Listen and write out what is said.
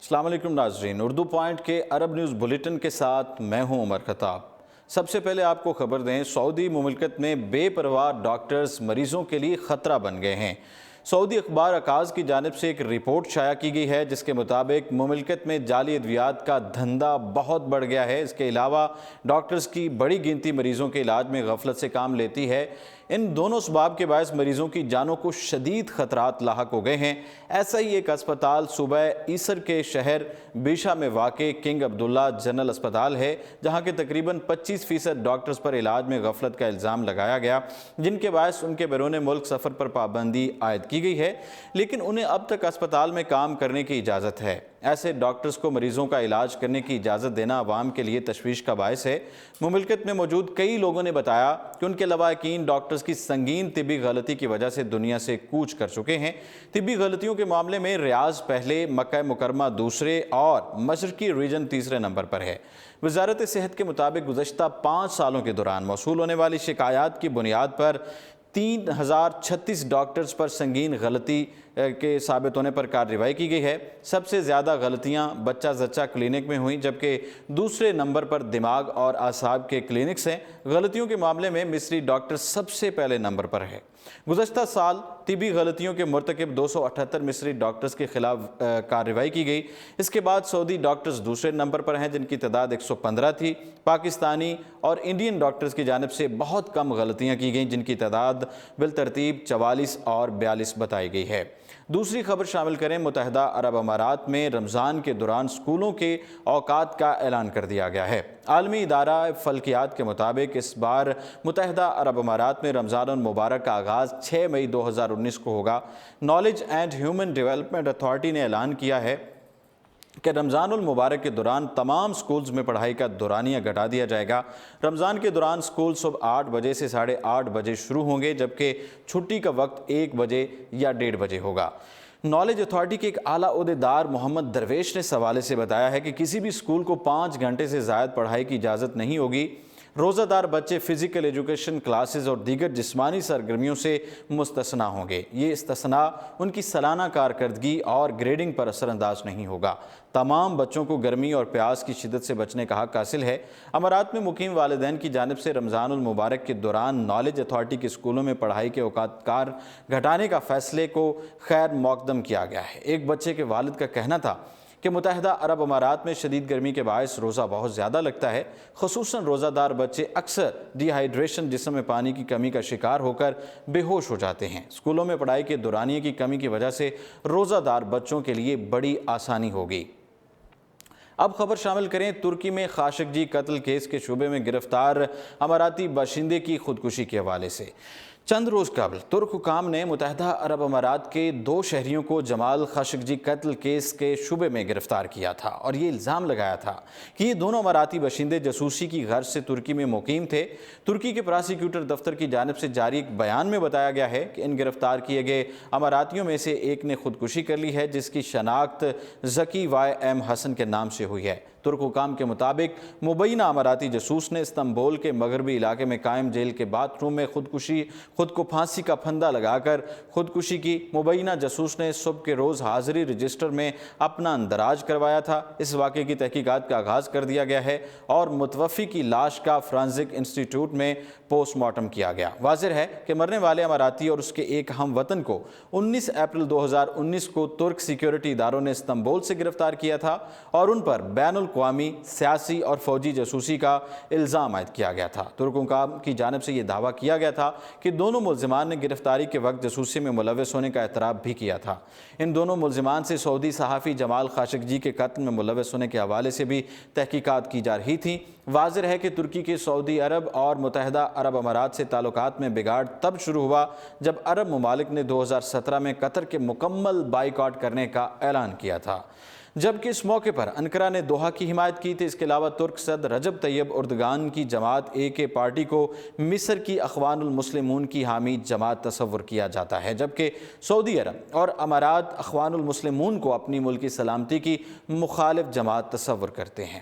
السلام علیکم ناظرین، اردو پوائنٹ کے عرب نیوز بلیٹن کے ساتھ میں ہوں عمر خطاب۔ سب سے پہلے آپ کو خبر دیں، سعودی مملکت میں بے پرواہ ڈاکٹرز مریضوں کے لیے خطرہ بن گئے ہیں۔ سعودی اخبار عکاظ کی جانب سے ایک رپورٹ شائع کی گئی ہے جس کے مطابق مملکت میں جعلی ادویات کا دھندا بہت بڑھ گیا ہے۔ اس کے علاوہ ڈاکٹرز کی بڑی گنتی مریضوں کے علاج میں غفلت سے کام لیتی ہے۔ ان دونوں اسباب کے باعث مریضوں کی جانوں کو شدید خطرات لاحق ہو گئے ہیں۔ ایسا ہی ایک اسپتال صوبہ ایسر کے شہر بیشا میں واقع کنگ عبداللہ جنرل اسپتال ہے، جہاں کے تقریباً 25% ڈاکٹرز پر علاج میں غفلت کا الزام لگایا گیا، جن کے باعث ان کے بیرون ملک سفر پر پابندی عائد کی گئی ہے، لیکن انہیں اب تک اسپتال میں کام کرنے کی اجازت ہے۔ ایسے ڈاکٹرز کو مریضوں کا علاج کرنے کی اجازت دینا عوام کے لیے تشویش کا باعث ہے۔ مملکت میں موجود کئی لوگوں نے بتایا کہ ان کے لواحقین ڈاکٹرز کی سنگین طبی غلطی کی وجہ سے دنیا سے کوچ کر چکے ہیں۔ طبی غلطیوں کے معاملے میں ریاض پہلے، مکہ مکرمہ دوسرے اور مشرقی ریجن تیسرے نمبر پر ہے۔ وزارت صحت کے مطابق گزشتہ 5 سالوں کے دوران موصول ہونے والی شکایات کی بنیاد پر 3036 ڈاکٹرز پر سنگین غلطی کے ثابت ہونے پر کارروائی کی گئی ہے۔ سب سے زیادہ غلطیاں بچہ زچہ کلینک میں ہوئیں، جبکہ دوسرے نمبر پر دماغ اور اعصاب کے کلینکس ہیں۔ غلطیوں کے معاملے میں مصری ڈاکٹر سب سے پہلے نمبر پر ہے۔ گزشتہ سال طبی غلطیوں کے مرتکب 278 مصری ڈاکٹرز کے خلاف کارروائی کی گئی۔ اس کے بعد سعودی ڈاکٹرز دوسرے نمبر پر ہیں، جن کی تعداد 115 تھی۔ پاکستانی اور انڈین ڈاکٹرز کی جانب سے بہت کم غلطیاں کی گئیں، جن کی تعداد بالترتیب 44 اور 42 بتائی گئی ہے۔ دوسری خبر شامل کریں، متحدہ عرب امارات میں رمضان کے دوران سکولوں کے اوقات کا اعلان کر دیا گیا ہے۔ عالمی ادارہ فلکیات کے مطابق اس بار متحدہ عرب امارات میں رمضان المبارک کا آغاز 6 مئی 2019 کو ہوگا۔ Knowledge and human development authority نے اعلان کیا ہے کہ رمضان المبارک کے دوران تمام سکولز میں پڑھائی کا دورانیہ گھٹا دیا جائے گا۔ رمضان کے دوران سکول صبح 8 بجے سے 8:30 بجے شروع ہوں گے، جبکہ چھٹی کا وقت 1 بجے یا 1:30 بجے ہوگا۔ نالج اتھارٹی کے ایک اعلیٰ عہدیدار محمد درویش نے اس حوالے سے بتایا ہے کہ کسی بھی سکول کو 5 گھنٹے سے زائد پڑھائی کی اجازت نہیں ہوگی۔ روزہ دار بچے فزیکل ایجوکیشن کلاسز اور دیگر جسمانی سرگرمیوں سے مستثنیٰ ہوں گے۔ یہ استثناء ان کی سالانہ کارکردگی اور گریڈنگ پر اثر انداز نہیں ہوگا۔ تمام بچوں کو گرمی اور پیاس کی شدت سے بچنے کا حق حاصل ہے۔ امارات میں مقیم والدین کی جانب سے رمضان المبارک کے دوران نالج اتھارٹی کے سکولوں میں پڑھائی کے اوقات کار گھٹانے کا فیصلے کو خیر مقدم کیا گیا ہے۔ ایک بچے کے والد کا کہنا تھا کہ متحدہ عرب امارات میں شدید گرمی کے باعث روزہ بہت زیادہ لگتا ہے، خصوصاً روزہ دار بچے اکثر ڈی ہائیڈریشن جسم میں پانی کی کمی کا شکار ہو کر بے ہوش ہو جاتے ہیں۔ سکولوں میں پڑھائی کے دورانیے کی کمی کی وجہ سے روزہ دار بچوں کے لیے بڑی آسانی ہوگی۔ اب خبر شامل کریں، ترکی میں خاشقجی قتل کیس کے شعبے میں گرفتار اماراتی باشندے کی خودکشی کے حوالے سے چند روز قبل ترک حکام نے متحدہ عرب امارات کے 2 شہریوں کو جمال خاشقجی قتل کیس کے شعبے میں گرفتار کیا تھا اور یہ الزام لگایا تھا کہ یہ دونوں اماراتی باشندے جاسوسی کی غرض سے ترکی میں مقیم تھے۔ ترکی کے پراسیکیوٹر دفتر کی جانب سے جاری ایک بیان میں بتایا گیا ہے کہ ان گرفتار کیے گئے اماراتیوں میں سے ایک نے خودکشی کر لی ہے، جس کی شناخت زکی وائی ایم حسن کے نام سے ہوئی ہے۔ ترک حکام کے مطابق مبینہ اماراتی جاسوس نے استنبول کے مغربی علاقے میں قائم جیل کے باتھ روم میں خود کو پھانسی کا پھندا لگا کر خودکشی کی۔ مبینہ جاسوس نے صبح کے روز حاضری رجسٹر میں اپنا اندراج کروایا تھا۔ اس واقعے کی تحقیقات کا آغاز کر دیا گیا ہے اور متوفی کی لاش کا فرانزک انسٹیٹیوٹ میں پوسٹ مارٹم کیا گیا۔ واضح ہے کہ مرنے والے اماراتی اور اس کے ایک ہم وطن کو 19 اپریل 2019 کو ترک سیکیورٹی اداروں نے استنبول سے گرفتار کیا تھا اور ان پر بین الاقوامی سیاسی اور فوجی جاسوسی کا الزام عائد کیا گیا تھا۔ ترک حکام کی جانب سے یہ دعویٰ کیا گیا تھا کہ دونوں ملزمان نے گرفتاری کے وقت جاسوسی میں ملوث ہونے کا اعتراف بھی کیا تھا۔ ان دونوں ملزمان سے سعودی صحافی جمال خاشقجی کے قتل میں ملوث ہونے کے حوالے سے بھی تحقیقات کی جا رہی تھیں۔ واضح ہے کہ ترکی کے سعودی عرب اور متحدہ عرب امارات سے تعلقات میں بگاڑ تب شروع ہوا جب عرب ممالک نے 2017 میں قطر کے مکمل بائیکاٹ کرنے کا اعلان کیا تھا، جبکہ اس موقع پر انقرہ نے دوحہ کی حمایت کی تھی۔ اس کے علاوہ ترک صدر رجب طیب اردگان کی جماعت AK پارٹی کو مصر کی اخوان المسلمون کی حامی جماعت تصور کیا جاتا ہے، جبکہ سعودی عرب اور امارات اخوان المسلمون کو اپنی ملکی سلامتی کی مخالف جماعت تصور کرتے ہیں۔